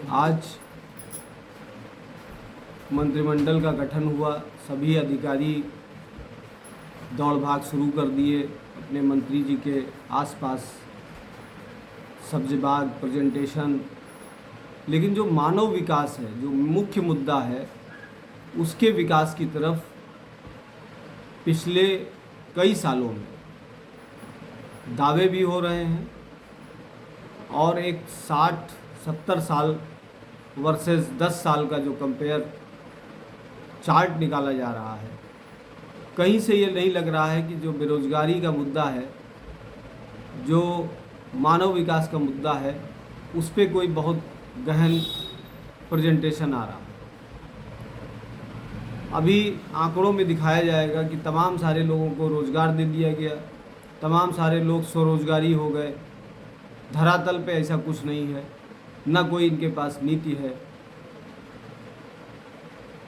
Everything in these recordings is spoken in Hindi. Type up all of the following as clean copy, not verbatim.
आज मंत्रिमंडल का गठन हुआ। सभी अधिकारी दौड़ भाग शुरू कर दिए अपने मंत्री जी के आसपास, सब्ज़बाग प्रेजेंटेशन। लेकिन जो मानव विकास है, जो मुख्य मुद्दा है, उसके विकास की तरफ पिछले कई सालों में दावे भी हो रहे हैं और एक 60-70 साल वर्सेस 10 साल का जो कंपेयर चार्ट निकाला जा रहा है। कहीं से ये नहीं लग रहा है कि जो बेरोज़गारी का मुद्दा है, जो मानव विकास का मुद्दा है, उस पर कोई बहुत गहन प्रेजेंटेशन आ रहा है। अभी आंकड़ों में दिखाया जाएगा कि तमाम सारे लोगों को रोज़गार दे दिया गया, तमाम सारे लोग स्वरोजगारी हो गए। धरातल पे ऐसा कुछ नहीं है, ना कोई इनके पास नीति है।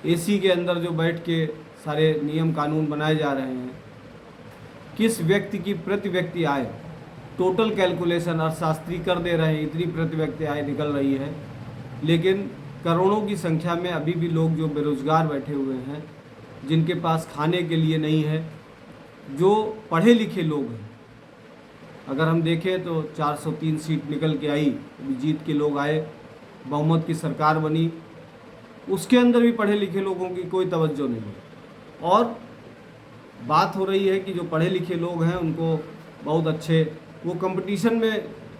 एसी के अंदर जो बैठ के सारे नियम कानून बनाए जा रहे हैं, किस व्यक्ति की प्रति व्यक्ति आय, टोटल कैलकुलेशन अर्थशास्त्री कर दे रहे हैं, इतनी प्रति व्यक्ति आय निकल रही है। लेकिन करोड़ों की संख्या में अभी भी लोग जो बेरोज़गार बैठे हुए हैं, जिनके पास खाने के लिए नहीं है, जो पढ़े लिखे लोग हैं। अगर हम देखें तो 403 सीट निकल के आई, अभी जीत के लोग आए, बहुमत की सरकार बनी, उसके अंदर भी पढ़े लिखे लोगों की कोई तवज्जो नहीं है। और बात हो रही है कि जो पढ़े लिखे लोग हैं उनको बहुत अच्छे, वो कंपटीशन में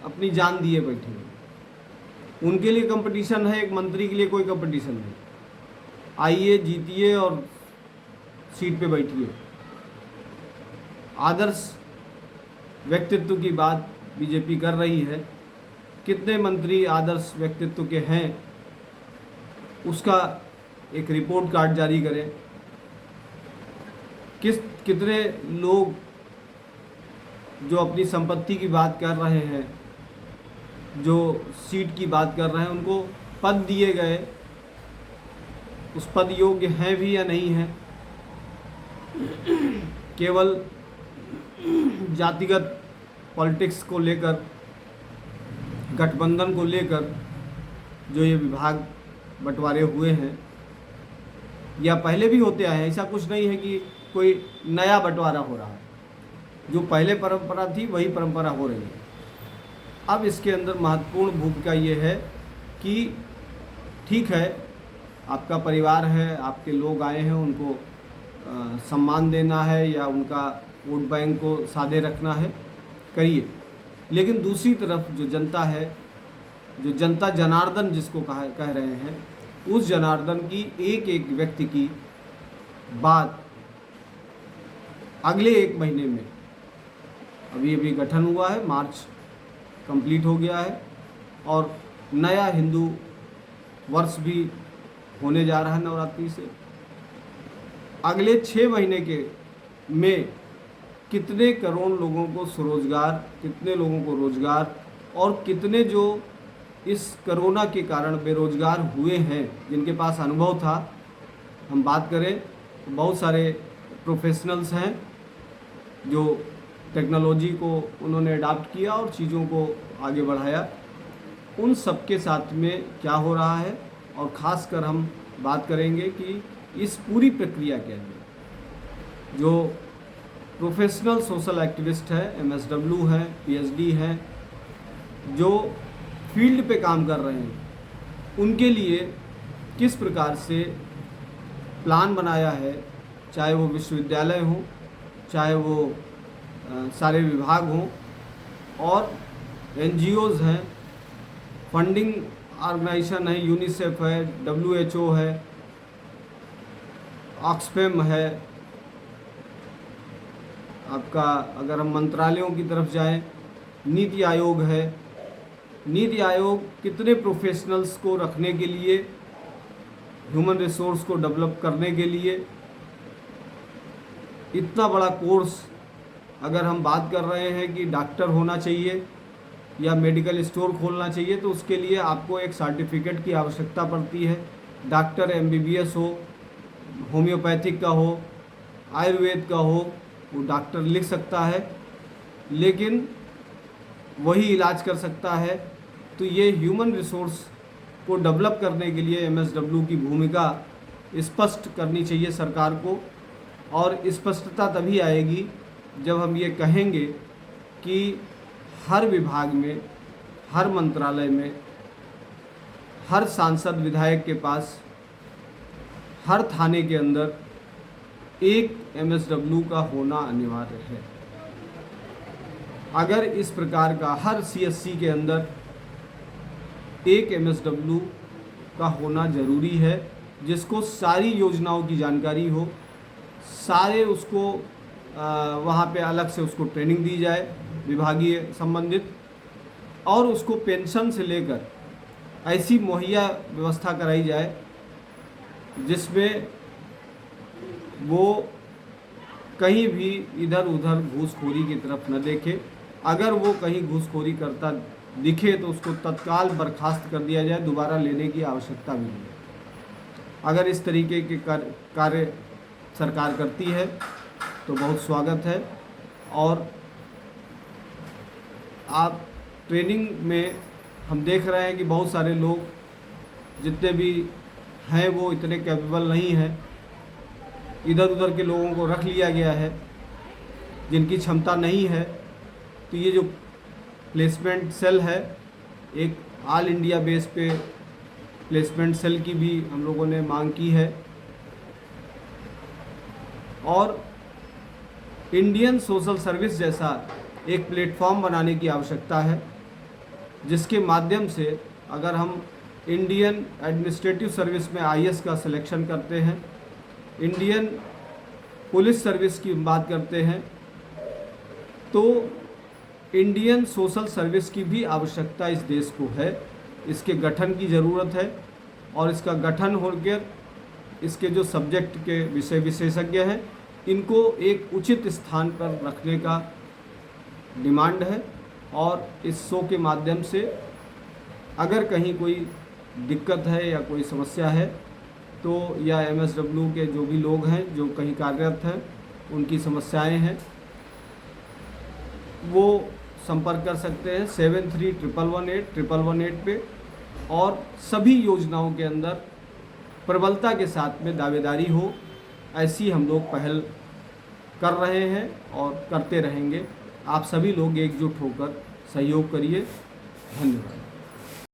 अपनी जान दिए बैठे हैं। उनके लिए कंपटीशन है, एक मंत्री के लिए कोई कंपटीशन नहीं। आइए, जीतिए और सीट पे बैठिए। आदर्श व्यक्तित्व की बात बीजेपी कर रही है। कितने मंत्री आदर्श व्यक्तित्व के हैं, उसका एक रिपोर्ट कार्ड जारी करें। कितने लोग जो अपनी संपत्ति की बात कर रहे हैं, जो सीट की बात कर रहे हैं, उनको पद दिए गए, उस पद योग्य हैं भी या नहीं हैं। केवल जातिगत पॉलिटिक्स को लेकर, गठबंधन को लेकर जो ये विभाग बंटवारे हुए हैं, या पहले भी होते आए हैं। ऐसा कुछ नहीं है कि कोई नया बंटवारा हो रहा है। जो पहले परंपरा थी वही परंपरा हो रही है। अब इसके अंदर महत्वपूर्ण भूमिका ये है कि ठीक है, आपका परिवार है, आपके लोग आए हैं, उनको सम्मान देना है या उनका वोट बैंक को सादे रखना है, करिए। लेकिन दूसरी तरफ जो जनता है, जो जनता जनार्दन जिसको कह रहे हैं, उस जनार्दन की एक एक व्यक्ति की बात अगले 1 महीने में, अभी गठन हुआ है, मार्च कंप्लीट हो गया है और नया हिंदू वर्ष भी होने जा रहा है नवरात्रि से। अगले 6 महीने के में कितने करोड़ लोगों को स्वरोजगार, कितने लोगों को रोजगार, और कितने जो इस कोरोना के कारण बेरोजगार हुए हैं, जिनके पास अनुभव था। हम बात करें तो बहुत सारे प्रोफेशनल्स हैं जो टेक्नोलॉजी को उन्होंने अडाप्ट किया और चीज़ों को आगे बढ़ाया। उन सब के साथ में क्या हो रहा है, और ख़ासकर हम बात करेंगे कि इस पूरी प्रक्रिया के अंदर जो प्रोफेशनल सोशल एक्टिविस्ट है, MSW हैं, PhD हैं, जो फील्ड पे काम कर रहे हैं, उनके लिए किस प्रकार से प्लान बनाया है, चाहे वो विश्वविद्यालय हो, चाहे वो सारे विभाग हों, और NGOs हैं, फंडिंग ऑर्गेनाइजेशन है, यूनिसेफ है, WHO है, ऑक्सफैम है। आपका अगर हम मंत्रालयों की तरफ जाएं, नीति आयोग है। नीति आयोग कितने प्रोफेशनल्स को रखने के लिए, ह्यूमन रिसोर्स को डेवलप करने के लिए इतना बड़ा कोर्स। अगर हम बात कर रहे हैं कि डॉक्टर होना चाहिए या मेडिकल स्टोर खोलना चाहिए, तो उसके लिए आपको एक सर्टिफिकेट की आवश्यकता पड़ती है। डॉक्टर MBBS हो, होम्योपैथिक का हो, आयुर्वेद का हो, वो डॉक्टर लिख सकता है, लेकिन वही इलाज कर सकता है। तो ये ह्यूमन रिसोर्स को डेवलप करने के लिए MSW की भूमिका स्पष्ट करनी चाहिए सरकार को। और स्पष्टता तभी आएगी जब हम ये कहेंगे कि हर विभाग में, हर मंत्रालय में, हर सांसद विधायक के पास, हर थाने के अंदर एक MSW का होना अनिवार्य है। अगर इस प्रकार का हर CSC के अंदर एक MSW का होना ज़रूरी है, जिसको सारी योजनाओं की जानकारी हो, सारे उसको वहाँ पे अलग से उसको ट्रेनिंग दी जाए विभागीय संबंधित, और उसको पेंशन से लेकर ऐसी मुहैया व्यवस्था कराई जाए जिसमें वो कहीं भी इधर उधर घूसखोरी की तरफ न देखे। अगर वो कहीं घूसखोरी करता दिखे तो उसको तत्काल बर्खास्त कर दिया जाए, दोबारा लेने की आवश्यकता भी नहीं। अगर इस तरीके के कार्य सरकार करती है तो बहुत स्वागत है। और आप ट्रेनिंग में हम देख रहे हैं कि बहुत सारे लोग जितने भी हैं वो इतने कैपेबल नहीं हैं, इधर उधर के लोगों को रख लिया गया है जिनकी क्षमता नहीं है। तो ये जो प्लेसमेंट सेल है, एक ऑल इंडिया बेस पे प्लेसमेंट सेल की भी हम लोगों ने मांग की है। और इंडियन सोशल सर्विस जैसा एक प्लेटफॉर्म बनाने की आवश्यकता है, जिसके माध्यम से अगर हम इंडियन एडमिनिस्ट्रेटिव सर्विस में IAS का सिलेक्शन करते हैं, इंडियन पुलिस सर्विस की बात करते हैं, तो इंडियन सोशल सर्विस की भी आवश्यकता इस देश को है। इसके गठन की ज़रूरत है और इसका गठन होकर इसके जो सब्जेक्ट के विषय विशेषज्ञ हैं इनको एक उचित स्थान पर रखने का डिमांड है। और इस शो के माध्यम से अगर कहीं कोई दिक्कत है या कोई समस्या है तो या MSW के जो भी लोग हैं जो कहीं कार्यरत हैं उनकी समस्याएं हैं वो संपर्क कर सकते हैं 731118 पे। और सभी योजनाओं के अंदर प्रबलता के साथ में दावेदारी हो, ऐसी हम लोग पहल कर रहे हैं और करते रहेंगे। आप सभी लोग एकजुट होकर सहयोग करिए। धन्यवाद।